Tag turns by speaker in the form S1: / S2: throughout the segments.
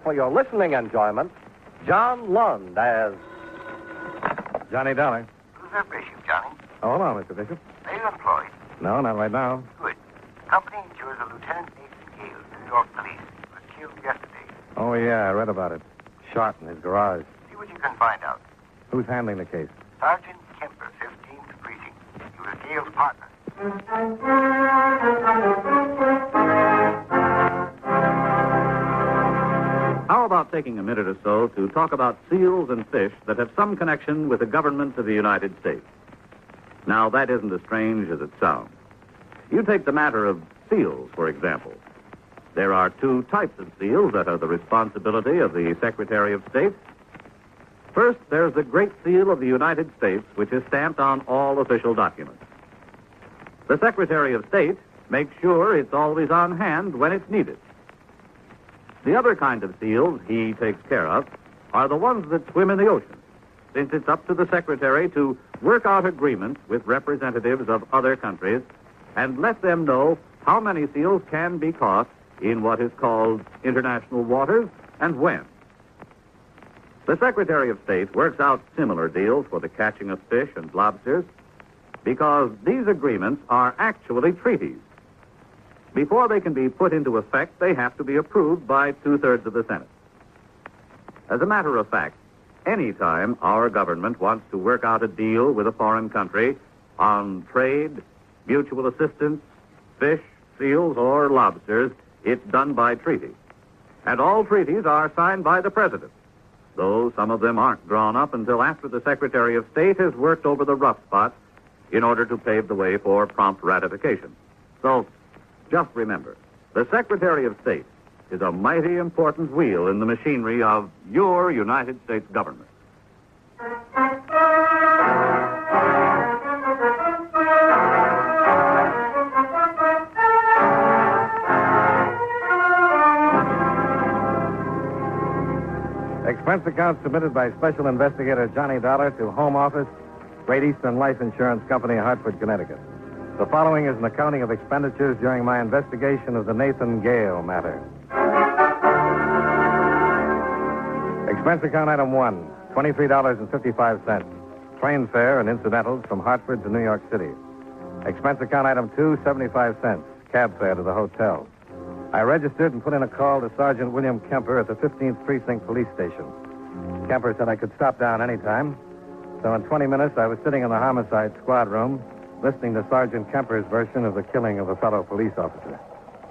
S1: for your listening enjoyment, John Lund as Johnny Dollar.
S2: Who's that bishop, Johnny?
S1: Oh, hold on, Mr. Bishop.
S2: Are you employed?
S1: No, not right now.
S2: Good. Company insures a Lieutenant Nathan Gayles, New York Police. He was killed yesterday.
S1: Oh, yeah, I read about it. Shot in his garage.
S2: See what you can find out.
S1: Who's handling the case?
S2: Sergeant Kemper, 15th Precinct. He was Gayles' partner.
S3: How about taking a minute or so to talk about seals and fish that have some connection with the government of the United States? Now, that isn't as strange as it sounds. You take the matter of seals, for example. There are two types of seals that are the responsibility of the Secretary of State. First, there's the Great Seal of the United States, which is stamped on all official documents. The Secretary of State makes sure it's always on hand when it's needed. The other kind of seals he takes care of are the ones that swim in the ocean, since it's up to the Secretary to work out agreements with representatives of other countries and let them know how many seals can be caught in what is called international waters and when. The Secretary of State works out similar deals for the catching of fish and lobsters because these agreements are actually treaties. Before they can be put into effect, they have to be approved by 2/3 of the Senate. As a matter of fact, any time our government wants to work out a deal with a foreign country on trade, mutual assistance, fish, seals, or lobsters, it's done by treaty. And all treaties are signed by the President, though some of them aren't drawn up until after the Secretary of State has worked over the rough spots in order to pave the way for prompt ratification. So, just remember, the Secretary of State is a mighty important wheel in the machinery of your United States government.
S1: Expense account submitted by Special Investigator Johnny Dollar to Home Office, Great Eastern Life Insurance Company, Hartford, Connecticut. The following is an accounting of expenditures during my investigation of the Nathan Gale matter. Expense account item 1, $23.55. Train fare and incidentals from Hartford to New York City. Expense account item 2, 75 cents. Cab fare to the hotel. I registered and put in a call to Sergeant William Kemper at the 15th Precinct Police Station. Kemper said I could stop down anytime. So in 20 minutes, I was sitting in the homicide squad room, listening to Sergeant Kemper's version of the killing of a fellow police officer.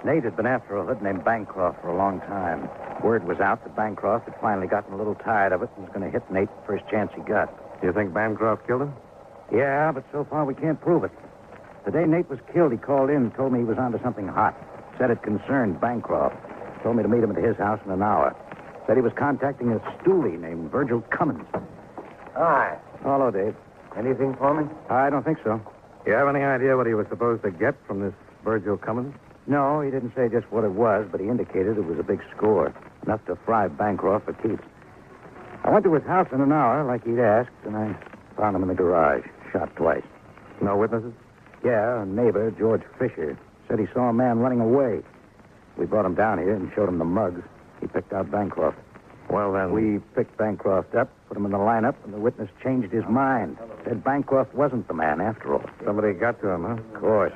S4: Nate had been after a hood named Bancroft for a long time. Word was out that Bancroft had finally gotten a little tired of it and was going to hit Nate the first chance he got.
S1: Do you think Bancroft killed him?
S4: Yeah, but so far we can't prove it. The day Nate was killed, he called in and told me he was onto something hot. Said it concerned Bancroft. Told me to meet him at his house in an hour. Said he was contacting a stoolie named Virgil Cummins.
S2: Hi.
S4: Hello, Dave.
S2: Anything for me?
S4: I don't think so.
S1: You have any idea what he was supposed to get from this Virgil Cummins?
S4: No, he didn't say just what it was, but he indicated it was a big score. Enough to fry Bancroft for keeps. I went to his house in an hour, like he'd asked, and I found him in the garage, shot twice.
S1: No witnesses?
S4: Yeah, a neighbor, George Fisher, said he saw a man running away. We brought him down here and showed him the mugs. He picked out Bancroft.
S1: Well, then...
S4: We picked Bancroft up, put him in the lineup, and the witness changed his mind. Said Bancroft wasn't the man after all.
S1: Somebody got to him, huh?
S4: Of course.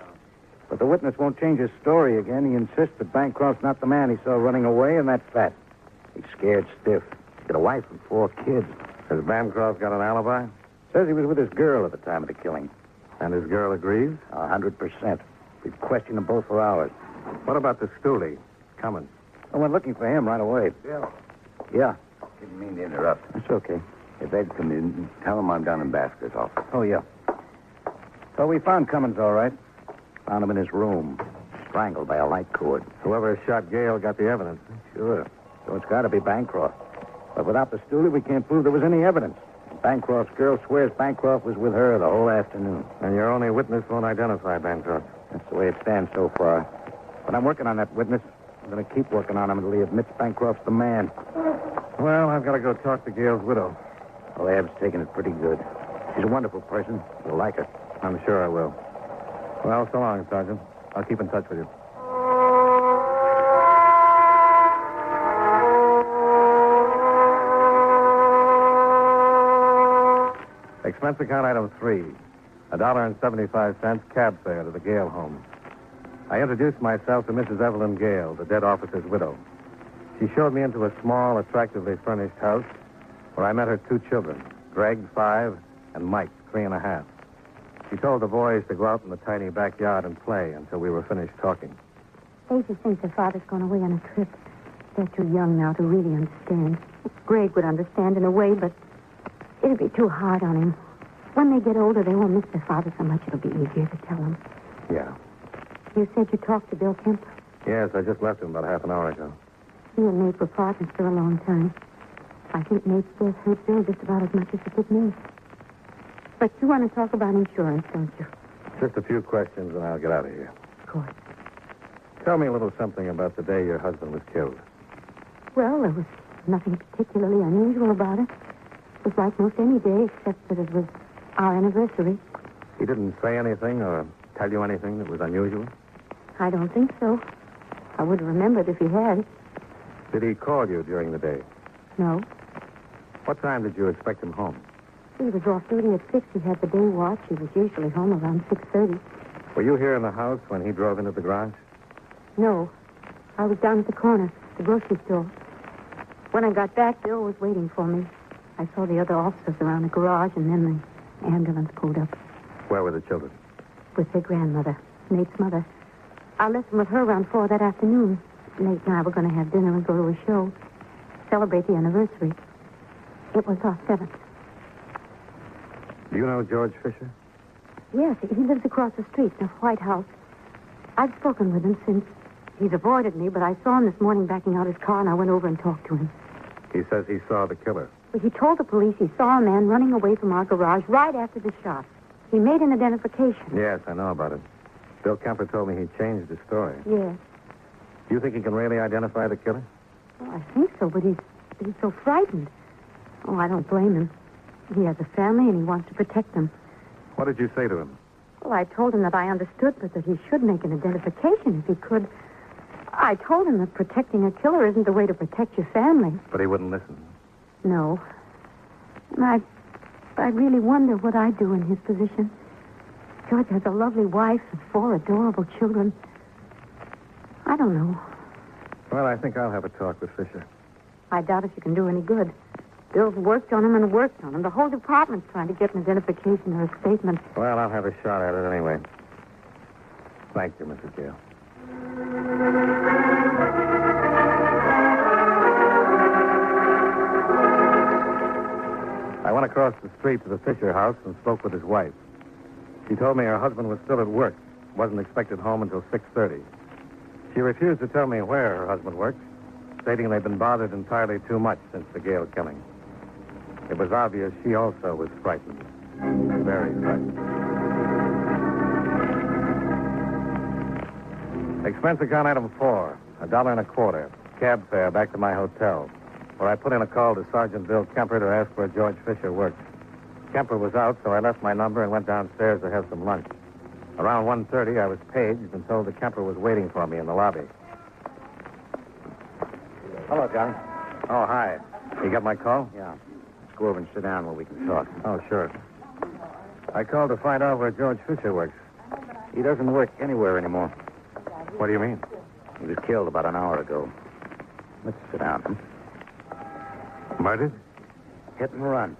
S4: But the witness won't change his story again. He insists that Bancroft's not the man he saw running away, and that's that. He's scared stiff. He's got a wife and 4 kids.
S1: Has Bancroft got an alibi?
S4: Says he was with his girl at the time of the killing.
S1: And his girl agrees?
S4: 100%. We've questioned them both for hours.
S1: What about the stoolie, Cummins?
S4: I went looking for him right away.
S2: Bill.
S4: Yeah.
S2: Didn't mean to interrupt.
S4: That's okay.
S2: If Ed comes in, tell him I'm down in Basker's office.
S4: Oh, yeah. So we found Cummins, all right. Found him in his room, strangled by a light cord.
S1: Whoever shot Gale got the evidence.
S4: Sure. So it's got to be Bancroft. But without the stoolie, we can't prove there was any evidence. Bancroft's girl swears Bancroft was with her the whole afternoon.
S1: And your only witness won't identify Bancroft.
S4: That's the way it stands so far. But I'm working on that witness. I'm going to keep working on him until he admits Bancroft's the man.
S1: Well, I've got to go talk to Gale's widow.
S4: Well, Ab's taking it pretty good. She's a wonderful person. You'll like her.
S1: I'm sure I will. Well, so long, Sergeant. I'll keep in touch with you. Expense account item 3, $1.75 cab fare to the Gale home. I introduced myself to Mrs. Evelyn Gale, the dead officer's widow. She showed me into a small, attractively furnished house where I met her 2 children, Greg, 5, and Mike, 3.5. She told the boys to go out in the tiny backyard and play until we were finished talking.
S5: They just think their father's gone away on a trip. They're too young now to really understand. Greg would understand in a way, but it'll be too hard on him. When they get older, they won't miss their father so much it'll be easier to tell them.
S1: Yeah.
S5: You said you talked to Bill Kemper?
S1: Yes, I just left him about half an hour ago.
S5: He and Nate were partners for a long time. I think Nate's death hurt Bill just about as much as it did me. But you want to talk about insurance, don't you?
S1: Just a few questions and I'll get out of here.
S5: Of course.
S1: Tell me a little something about the day your husband was killed.
S5: Well, there was nothing particularly unusual about it. It was like most any day, except that it was our anniversary.
S1: He didn't say anything or tell you anything that was unusual?
S5: I don't think so. I would have remembered if he had.
S1: Did he call you during the day?
S5: No.
S1: What time did you expect him home?
S5: He was off duty at 6. He had the day watch. He was usually home around 6:30.
S1: Were you here in the house when he drove into the garage?
S5: No. I was down at the corner, the grocery store. When I got back, Bill was waiting for me. I saw the other officers around the garage, and then the ambulance pulled up.
S1: Where were the children?
S5: With their grandmother, Nate's mother. I left them with her around 4 that afternoon. Nate and I were going to have dinner and go to a show. Celebrate the anniversary. It was our 7th.
S1: Do you know George Fisher?
S5: Yes, he lives across the street in a white house. I've spoken with him since. He's avoided me, but I saw him this morning backing out his car, and I went over and talked to him.
S1: He says he saw the killer.
S5: But he told the police he saw a man running away from our garage right after the shot. He made an identification.
S1: Yes, I know about it. Bill Kemper told me he changed his story.
S5: Yes.
S1: Do you think he can really identify the killer?
S5: Well, I think so, but he's so frightened. Oh, I don't blame him. He has a family, and he wants to protect them.
S1: What did you say to him?
S5: Well, I told him that I understood, but that he should make an identification if he could. I told him that protecting a killer isn't the way to protect your family.
S1: But he wouldn't listen.
S5: No. And I really wonder what I'd do in his position. George has a lovely wife and 4 adorable children. I don't know.
S1: Well, I think I'll have a talk with Fisher.
S5: I doubt if you can do any good. Bill's worked on him and worked on him. The whole department's trying to get an identification or a statement.
S1: Well, I'll have a shot at it anyway. Thank you, Mrs. Gale. I went across the street to the Fisher house and spoke with his wife. She told me her husband was still at work, wasn't expected home until 6:30. She refused to tell me where her husband worked, stating they'd been bothered entirely too much since the Gale killing. It was obvious she also was frightened. Very frightened. Expense account item 4, $1.25, cab fare back to my hotel, where I put in a call to Sergeant Bill Kemper to ask where George Fisher worked. Kemper was out, so I left my number and went downstairs to have some lunch. Around 1:30, I was paged and told that Kemper was waiting for me in the lobby.
S4: Hello, Johnny.
S1: Oh, hi. You got my call?
S4: Yeah. Let's go over and sit down where we can talk.
S1: Oh, sure. I called to find out where George Fisher works.
S4: He doesn't work anywhere anymore.
S1: What do you mean?
S4: He was killed about an hour ago. Let's sit down.
S1: Murdered?
S4: Hit and run.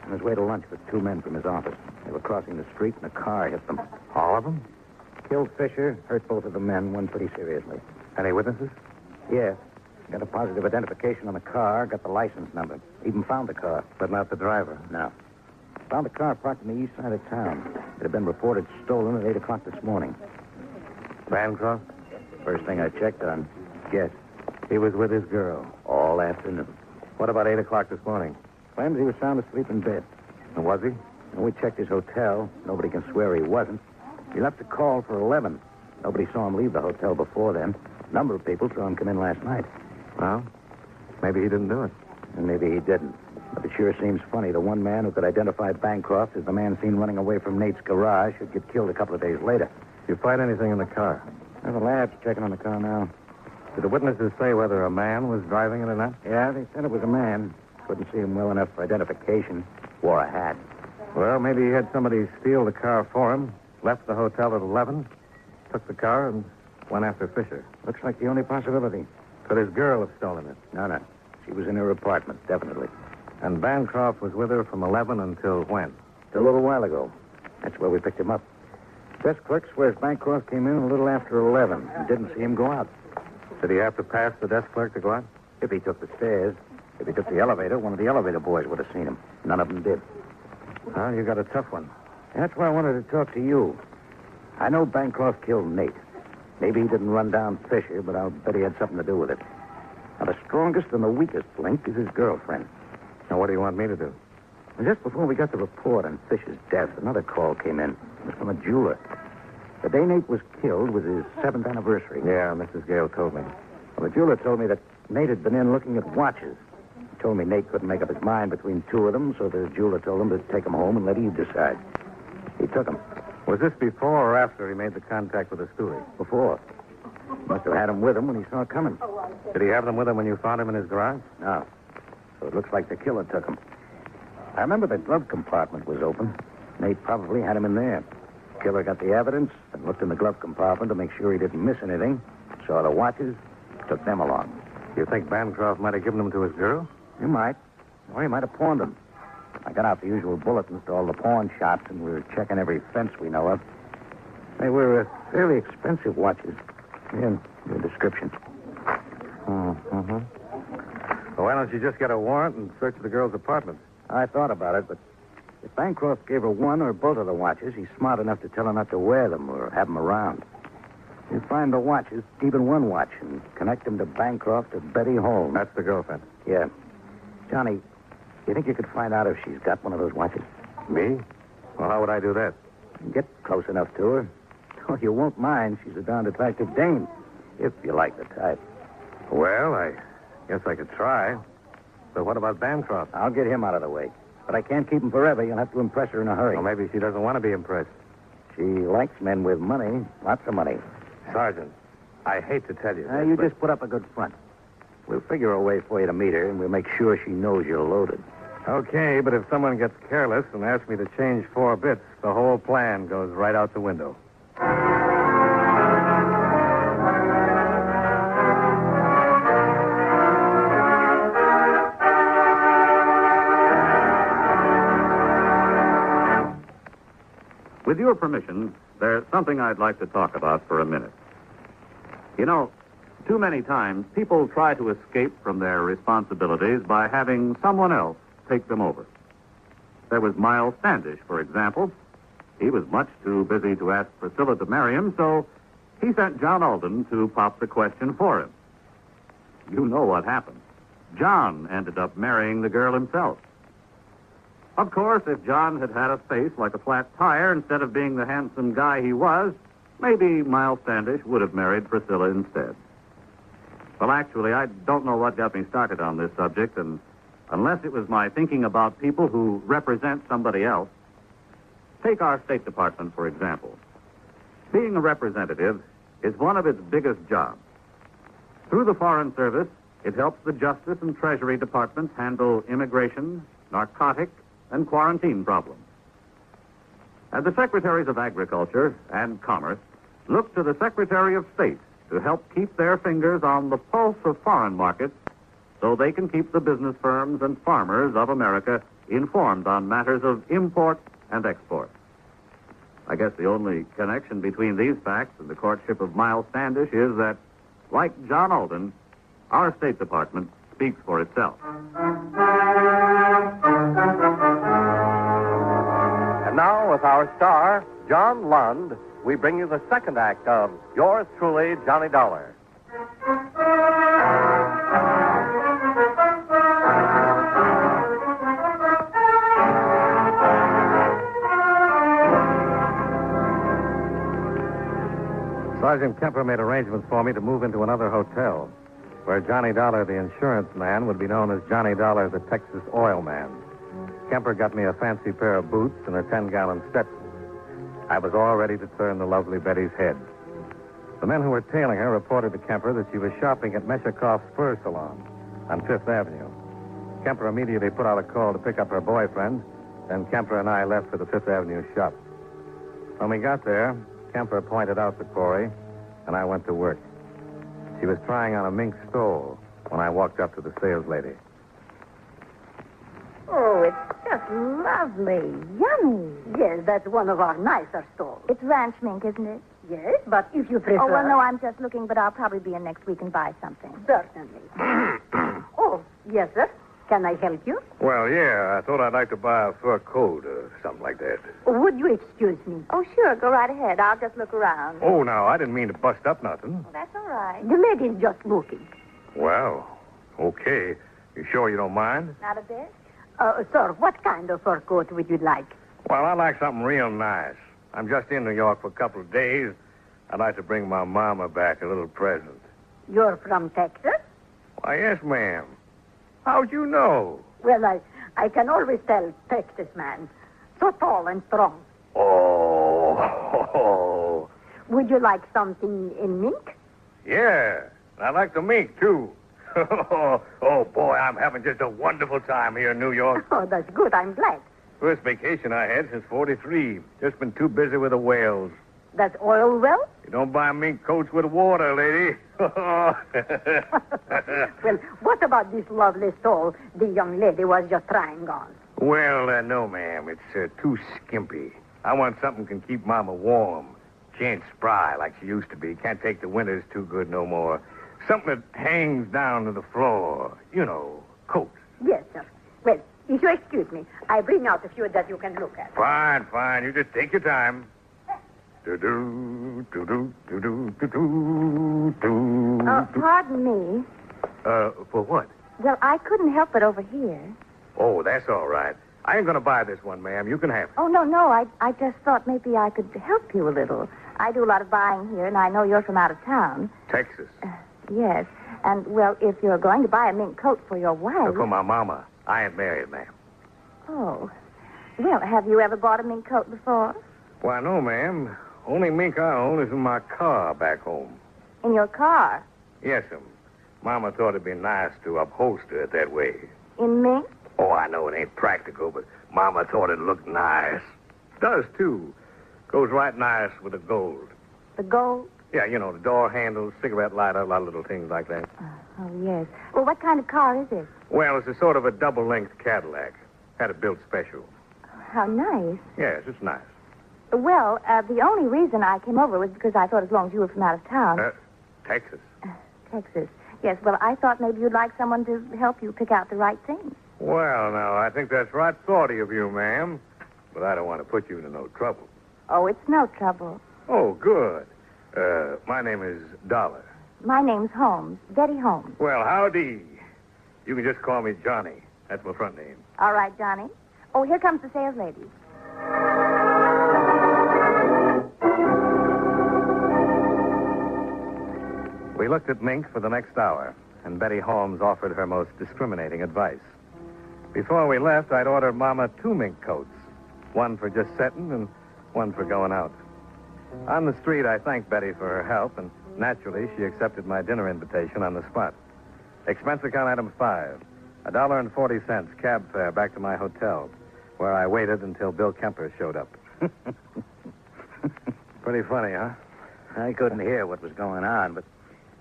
S4: On his way to lunch with 2 men from his office. They were crossing the street and a car hit them.
S1: All of them?
S4: Killed Fisher, hurt both of the men, one pretty seriously.
S1: Any witnesses?
S4: Yes. Got a positive identification on the car, got the license number. Even found the car.
S1: But not the driver.
S4: No. Found the car parked on the east side of town. It had been reported stolen at 8 o'clock this morning.
S1: Bancroft?
S4: First thing I checked on. Yes.
S1: He was with his girl.
S4: All afternoon.
S1: What about 8 o'clock this morning?
S4: Claims he was sound asleep in bed.
S1: And was he?
S4: And we checked his hotel. Nobody can swear he wasn't. He left a call for 11. Nobody saw him leave the hotel before then. A number of people saw him come in last night.
S1: Well, maybe he didn't do it.
S4: And maybe he didn't. But it sure seems funny. The one man who could identify Bancroft as the man seen running away from Nate's garage should get killed a couple of days later.
S1: Did you find anything in the car?
S4: The lab's checking on the car now.
S1: Did the witnesses say whether a man was driving it or not?
S4: Yeah, they said it was a man. Couldn't see him well enough for identification. Wore a hat.
S1: Well, maybe he had somebody steal the car for him, left the hotel at 11, took the car, and went after Fisher.
S4: Looks like the only possibility.
S1: Could his girl have stolen it?
S4: No. She was in her apartment, definitely.
S1: And Bancroft was with her from 11 until when?
S4: A little while ago. That's where we picked him up. Desk clerk swears Bancroft came in a little after 11 and didn't see him go out.
S1: Did he have to pass the desk clerk to go out?
S4: If he took the stairs. If he took the elevator, one of the elevator boys would have seen him. None of them did.
S1: Well, you got a tough one.
S4: That's why I wanted to talk to you. I know Bancroft killed Nate. Maybe he didn't run down Fisher, but I'll bet he had something to do with it. Now, the strongest and the weakest link is his girlfriend.
S1: Now, what do you want me to do?
S4: And just before we got the report on Fisher's death, another call came in. It was from a jeweler. The day Nate was killed was his 7th anniversary.
S1: Yeah, Mrs. Gale told me.
S4: Well, the jeweler told me that Nate had been in looking at watches. He told me Nate couldn't make up his mind between two of them, so the jeweler told him to take him home and let Eve decide. He took him.
S1: Was this before or after he made the contact with the steward?
S4: Before. Must have had him with him when he saw it coming.
S1: Did he have them with him when you found him in his garage?
S4: No. So it looks like the killer took him. I remember the glove compartment was open. Nate probably had him in there. Killer got the evidence and looked in the glove compartment to make sure he didn't miss anything. Saw the watches, took them along.
S1: You think Bancroft might have given them to his girl?
S4: He might. Or he might have pawned them. I got out the usual bulletins to all the pawn shops, and we were checking every fence we know of. They were fairly expensive watches. Here, your description.
S1: Mm-hmm. Well, why don't you just get a warrant and search the girl's apartment?
S4: I thought about it, but if Bancroft gave her one or both of the watches, he's smart enough to tell her not to wear them or have them around. You find the watches, even one watch, and connect them to Bancroft or Betty Holmes.
S1: That's the girlfriend.
S4: Yeah. Johnny, you think you could find out if she's got one of those watches?
S1: Me? Well, how would I do that?
S4: Get close enough to her. Oh, you won't mind. She's a darned attractive dame, if you like the type.
S1: Well, I guess I could try. So what about Bancroft?
S4: I'll get him out of the way. But I can't keep him forever. You'll have to impress her in a hurry.
S1: Well, maybe she doesn't want to be impressed.
S4: She likes men with money. Lots of money.
S1: Sergeant, I hate to tell you this,
S4: You
S1: but...
S4: just put up a good front. We'll figure a way for you to meet her, and we'll make sure she knows you're loaded.
S1: Okay, but if someone gets careless and asks me to change 4 bits, the whole plan goes right out the window.
S3: With your permission, there's something I'd like to talk about for a minute. You know, too many times people try to escape from their responsibilities by having someone else take them over. There was Miles Standish, for example. He was much too busy to ask Priscilla to marry him, so he sent John Alden to pop the question for him. You know what happened. John ended up marrying the girl himself. Of course, if John had had a face like a flat tire instead of being the handsome guy he was, maybe Miles Standish would have married Priscilla instead. Well, actually, I don't know what got me started on this subject, and unless it was my thinking about people who represent somebody else. Take our State Department, for example. Being a representative is one of its biggest jobs. Through the Foreign Service, it helps the Justice and Treasury Departments handle immigration, narcotic, and quarantine problems. And the Secretaries of Agriculture and Commerce look to the Secretary of State to help keep their fingers on the pulse of foreign markets so they can keep the business firms and farmers of America informed on matters of import and export. I guess the only connection between these facts and the courtship of Miles Standish is that, like John Alden, our State Department speaks for itself.
S6: And now, with our star, John Lund, we bring you the second act of Yours Truly, Johnny Dollar.
S1: Sergeant Kemper made arrangements for me to move into another hotel, where Johnny Dollar, the insurance man, would be known as Johnny Dollar, the Texas oil man. Kemper got me a fancy pair of boots and a 10-gallon Stetson. I was all ready to turn the lovely Betty's head. The men who were tailing her reported to Kemper that she was shopping at Meshakoff's Spur Salon on Fifth Avenue. Kemper immediately put out a call to pick up her boyfriend, Then Kemper and I left for the Fifth Avenue shop. When we got there, Kemper pointed out the quarry, and I went to work. She was trying on a mink stole when I walked up to the sales lady.
S5: Oh, it's just lovely. Yummy.
S7: Yes, that's one of our nicer stalls.
S5: It's ranch mink, isn't it?
S7: Yes, but if you prefer...
S5: Oh, well, no, I'm just looking, but I'll probably be in next week and buy something.
S7: Certainly. Oh, yes, sir. Can I help you?
S8: Well, yeah, I thought I'd like to buy a fur coat or something like that.
S7: Would you excuse me?
S5: Oh, sure. Go right ahead. I'll just look around.
S8: Oh, no, I didn't mean to bust up nothing.
S5: Well, that's all right.
S7: The lady's just looking.
S8: Well, okay. You sure you don't mind?
S5: Not a bit?
S7: Sir, what kind of fur coat would you like?
S8: Well, I'd like something real nice. I'm just in New York for a couple of days. I'd like to bring my mama back a little present.
S7: You're from Texas?
S8: Why, yes, ma'am. How'd you know?
S7: Well, I can always tell Texas man. So tall and strong.
S8: Oh.
S7: Would you like something in mink?
S8: Yeah, I like the mink, too. Oh, boy, I'm having just a wonderful time here in New York.
S7: Oh, that's good. I'm glad.
S8: First vacation I had since 43. Just been too busy with the whales.
S7: That's oil well?
S8: You don't buy mink coats with water, lady.
S7: Well, what about this lovely stole the young lady was just trying on?
S8: Well, no, ma'am. It's too skimpy. I want something can keep Mama warm. She ain't spry like she used to be. Can't take the winters too good no more. Something that hangs down to the floor. You know, coat.
S7: Yes, sir. Well, if you excuse me, I bring out a few that you can look at.
S8: Fine. You just take your time. Do-do, do-do, do-do, do-do, do.
S5: Pardon me.
S8: For what?
S5: Well, I couldn't help it over here.
S8: Oh, that's all right. I ain't gonna buy this one, ma'am. You can have it.
S5: Oh, no. I just thought maybe I could help you a little. I do a lot of buying here, and I know you're from out of town.
S8: Texas.
S5: Yes. And, well, if you're going to buy a mink coat for your wife...
S8: For my mama. I ain't married, ma'am.
S5: Oh. Well, have you ever bought a mink coat before?
S8: Why, no, ma'am. Only mink I own is in my car back home.
S5: In your car?
S8: Yes'm. Mama thought it'd be nice to upholster it that way.
S5: In mink?
S8: Oh, I know it ain't practical, but Mama thought it looked nice. Does, too. Goes right nice with the gold.
S5: The gold?
S8: Yeah, you know, the door handles, cigarette lighter, a lot of little things like that.
S5: Oh, yes. Well, what kind of car is it?
S8: Well, it's a sort of a double-length Cadillac. Had it built special.
S5: How nice.
S8: Yes, it's nice.
S5: Well, the only reason I came over was because I thought as long as you were from out of town...
S8: Texas.
S5: Texas. Yes, well, I thought maybe you'd like someone to help you pick out the right things.
S8: Well, now, I think that's right thoughty of you, ma'am. But I don't want to put you into no trouble.
S5: Oh, it's no trouble.
S8: Oh, good. My name is Dollar.
S5: My name's Holmes. Betty Holmes.
S8: Well, howdy. You can just call me Johnny. That's my front name.
S5: All right, Johnny. Oh, here comes the sales lady.
S1: We looked at mink for the next hour, and Betty Holmes offered her most discriminating advice. Before we left, I'd ordered Mama 2 mink coats, one for just setting and one for going out. On the street, I thanked Betty for her help, and naturally, she accepted my dinner invitation on the spot. Expense account item 5, $1.40 cab fare back to my hotel, where I waited until Bill Kemper showed up. Pretty funny, huh?
S4: I couldn't hear what was going on, but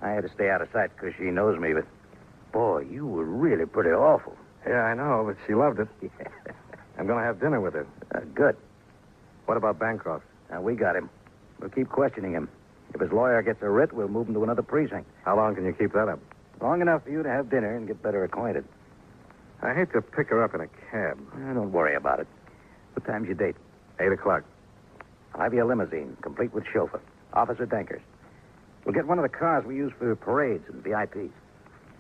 S4: I had to stay out of sight because she knows me. But, boy, you were really pretty awful.
S1: Yeah, I know, but she loved it. I'm going to have dinner with her.
S4: Good.
S1: What about Bancroft?
S4: We got him. We'll keep questioning him. If his lawyer gets a writ, we'll move him to another precinct.
S1: How long can you keep that up?
S4: Long enough for you to have dinner and get better acquainted.
S1: I hate to pick her up in a cab.
S4: Don't worry about it. What time's your date?
S1: 8 o'clock.
S4: I'll have you a limousine, complete with chauffeur. Officer Dankers. We'll get one of the cars we use for parades and VIPs.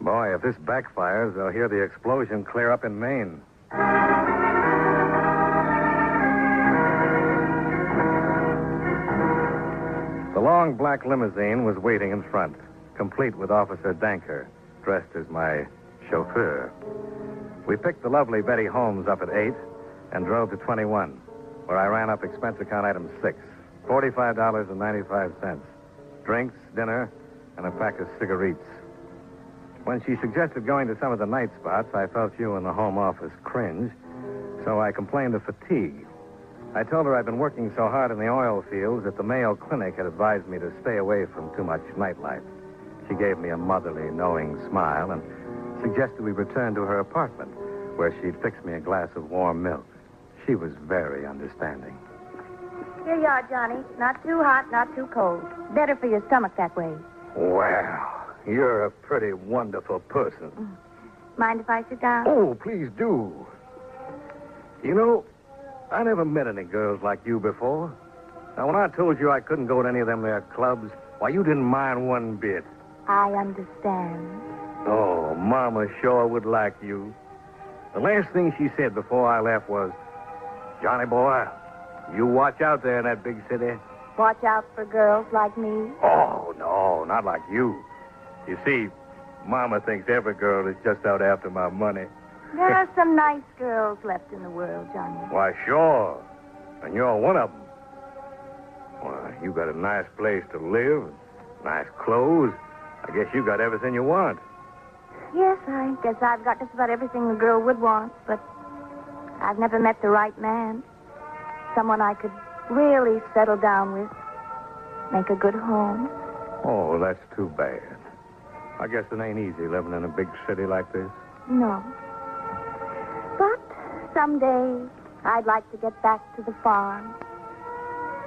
S1: Boy, if this backfires, they'll hear the explosion clear up in Maine. The long black limousine was waiting in front, complete with Officer Danker, dressed as my chauffeur. We picked the lovely Betty Holmes up at 8 and drove to 21, where I ran up expense account item 6, $45.95. Drinks, dinner, and a pack of cigarettes. When she suggested going to some of the night spots, I felt you in the home office cringe. So I complained of fatigue. I told her I'd been working so hard in the oil fields that the Mayo Clinic had advised me to stay away from too much nightlife. She gave me a motherly, knowing smile and suggested we return to her apartment, where she'd fix me a glass of warm milk. She was very understanding.
S5: Here you are, Johnny. Not too hot, not too cold. Better for your stomach that way.
S8: Wow, you're a pretty wonderful person.
S5: Mind if I sit down?
S8: Oh, please do. You know, I never met any girls like you before. Now, when I told you I couldn't go to any of them there clubs, why, you didn't mind one bit.
S5: I understand.
S8: Oh, Mama sure would like you. The last thing she said before I left was, Johnny boy, you watch out there in that big city.
S5: Watch out for girls like me.
S8: Oh, no, not like you. You see, Mama thinks every girl is just out after my money.
S5: There are some nice girls left in the world, Johnny.
S8: Why, sure. And you're one of them. Why, you got a nice place to live, nice clothes. I guess you got everything you want.
S5: Yes, I guess I've got just about everything a girl would want, but I've never met the right man. Someone I could really settle down with, make a good home.
S8: Oh, that's too bad. I guess it ain't easy living in a big city like this.
S5: No. But someday I'd like to get back to the farm.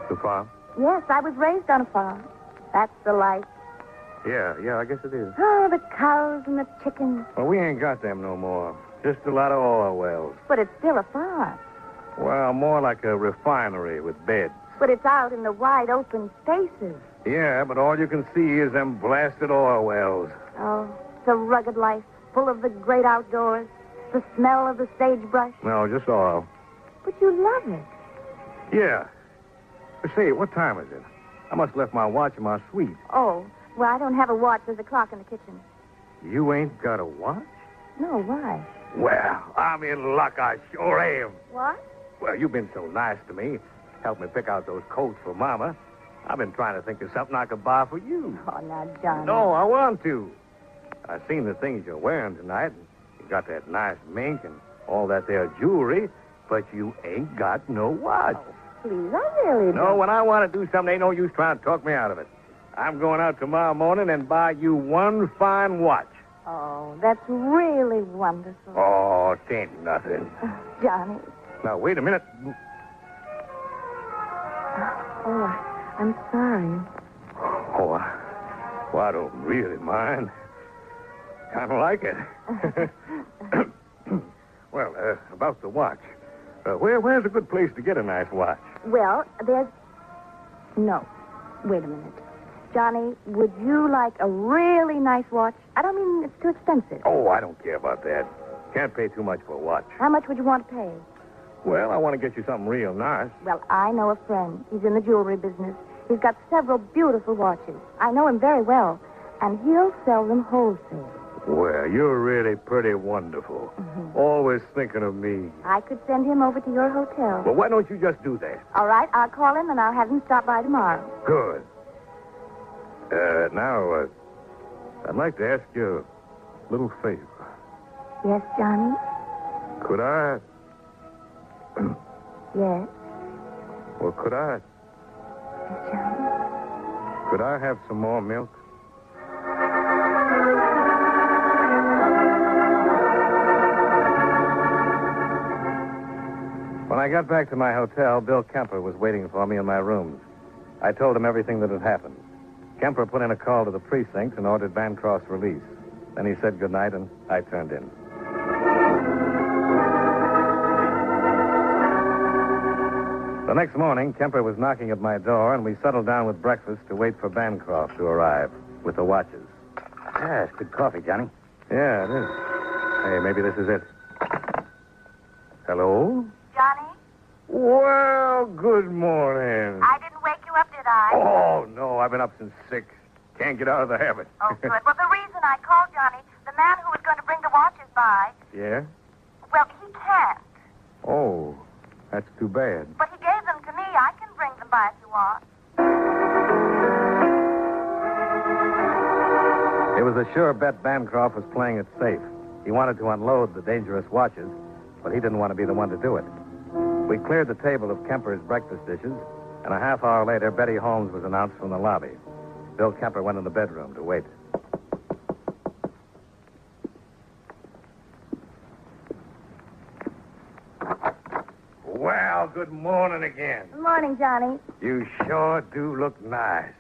S8: The farm?
S5: Yes, I was raised on a farm. That's the life.
S8: Yeah, I guess it is.
S5: Oh, the cows and the chickens.
S8: Well, we ain't got them no more. Just a lot of oil wells.
S5: But it's still a farm.
S8: Well, more like a refinery with beds.
S5: But it's out in the wide open spaces.
S8: Yeah, but all you can see is them blasted oil wells.
S5: Oh, it's a rugged life, full of the great outdoors, the smell of the sagebrush.
S8: No, just oil.
S5: But you love it.
S8: Yeah. But say, what time is it? I must have left my watch in my suite.
S5: Oh, well, I don't have a watch. There's a clock in the kitchen.
S8: You ain't got a watch?
S5: No, why?
S8: Well, I'm in luck. I sure am.
S5: What?
S8: Well, you've been so nice to me. Helped me pick out those coats for Mama. I've been trying to think of something I could buy for you.
S5: Oh, now, Johnny.
S8: No, I want to. I've seen the things you're wearing tonight. You got that nice mink and all that there jewelry, but you ain't got no watch.
S5: Oh, please, I really
S8: No, when I want to do something, ain't no use trying to talk me out of it. I'm going out tomorrow morning and buy you one fine watch.
S5: Oh, that's really wonderful.
S8: Oh, it ain't nothing.
S5: Johnny.
S8: Now, wait a minute.
S5: Oh, I'm sorry.
S8: Oh, I don't really mind. Kind of like it. Well, about the watch. Where's a good place to get a nice watch?
S5: Well, there's... No. Wait a minute. Johnny, would you like a really nice watch? I don't mean it's too expensive.
S8: Oh, I don't care about that. Can't pay too much for a watch.
S5: How much would you want to pay?
S8: Well, I want to get you something real nice.
S5: Well, I know a friend. He's in the jewelry business. He's got several beautiful watches. I know him very well. And he'll sell them wholesale.
S8: Well, you're really pretty wonderful.
S5: Mm-hmm.
S8: Always thinking of me.
S5: I could send him over to your hotel.
S8: Well, why don't you just do that?
S5: All right, I'll call him and I'll have him stop by tomorrow.
S8: Good. Now, I'd like to ask you a little favor.
S5: Yes, Johnny?
S8: Could I...
S5: Yes.
S8: Well, could I...
S5: Yes, Johnny?
S8: Could I have some more milk?
S1: When I got back to my hotel, Bill Kemper was waiting for me in my rooms. I told him everything that had happened. Kemper put in a call to the precinct and ordered Bancroft's release. Then he said goodnight, and I turned in. The next morning, Kemper was knocking at my door, and we settled down with breakfast to wait for Bancroft to arrive with the watches.
S4: Yeah, it's good coffee, Johnny.
S1: Yeah, it is. Hey, maybe this is it. Hello?
S7: Johnny?
S8: Well, good morning.
S7: I didn't wake you up, did I?
S8: Oh, no, I've been up since 6. Can't get out of the habit.
S7: Oh, good. Well, the reason I called, Johnny, the man who was going to bring the watches by,
S8: Yeah?
S7: well, he can't.
S1: Oh, that's too bad.
S7: But he gave them to me. I can bring them by if you want.
S1: It was a sure bet Bancroft was playing it safe. He wanted to unload the dangerous watches, but he didn't want to be the one to do it. We cleared the table of Kemper's breakfast dishes, and a half hour later, Betty Holmes was announced from the lobby. Bill Kemper went in the bedroom to wait.
S8: Well, good morning again.
S7: Good morning, Johnny.
S8: You sure do look nice.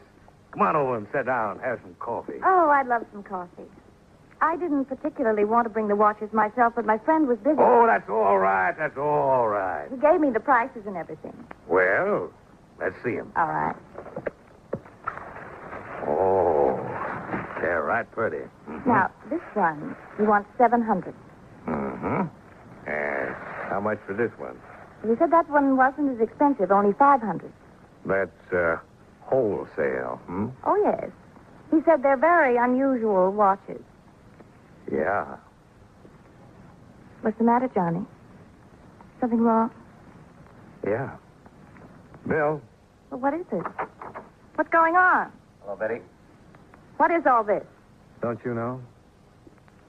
S8: Come on over and sit down. Have some coffee.
S7: Oh, I'd love some coffee. I didn't particularly want to bring the watches myself, but my friend was busy.
S8: Oh, that's all right. That's all right.
S7: He gave me the prices and everything.
S8: Well, let's see them.
S7: All right.
S8: Oh, they're right pretty. Mm-hmm.
S7: Now, this one, you want $700.
S8: Mm-hmm. And how much for this one?
S7: He said that one wasn't as expensive, only $500.
S8: That's wholesale, hmm?
S7: Oh, yes. He said they're very unusual watches.
S8: Yeah.
S7: What's the matter, Johnny? Something wrong?
S8: Yeah. Bill?
S7: Well, what is it? What's going on?
S4: Hello, Betty.
S7: What is all this?
S1: Don't you know?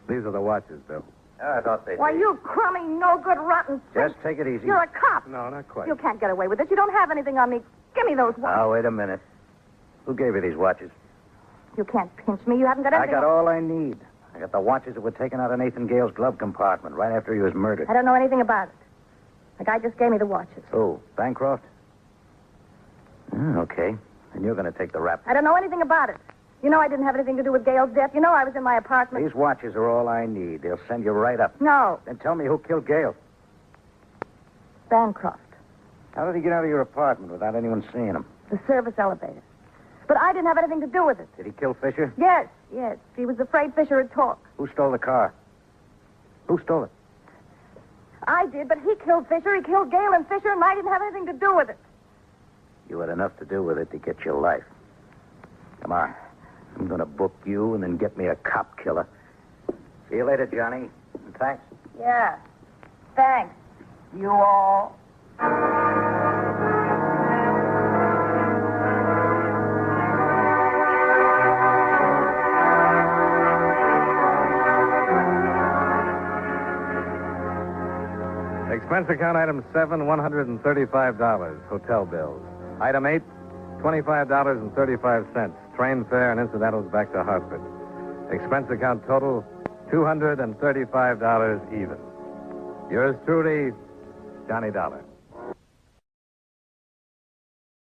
S1: These are the watches, Bill.
S4: I thought they'd
S7: Why, you crummy, no-good, rotten
S4: Just
S7: fish.
S4: take it easy.
S7: You're a cop.
S1: No, not quite.
S7: You can't get away with it. You don't have anything on me. Give me those watches.
S4: Now, wait a minute. Who gave you these watches?
S7: You can't pinch me. You haven't got
S4: I
S7: anything.
S4: got all I need. I got the watches that were taken out of Nathan Gayles' glove compartment right after he was murdered.
S7: I don't know anything about it. The guy just gave me the watches.
S4: Oh, Bancroft? Okay. And you're going to take the rap.
S7: I don't know anything about it. You know I didn't have anything to do with Gayle's death. You know I was in my apartment.
S4: These watches are all I need. They'll send you right up.
S7: No.
S4: Then tell me who killed Gayles.
S7: Bancroft.
S4: How did he get out of your apartment without anyone seeing him?
S7: The service elevator. But I didn't have anything to do with it.
S4: Did he kill Fisher?
S7: Yes. He was afraid Fisher would talk.
S4: Who stole the car? Who stole it?
S7: I did, but he killed Fisher. He killed Gale and Fisher, and I didn't have anything to do with it.
S4: You had enough to do with it to get your life. Come on. I'm going to book you and then get me a cop killer. See you later, Johnny. And thanks.
S7: Yeah. Thanks. You all.
S1: Expense account item 7, $135, hotel bills. Item 8, $25.35, train fare and incidentals back to Hartford. Expense account total, $235 even. Yours truly, Johnny Dollar.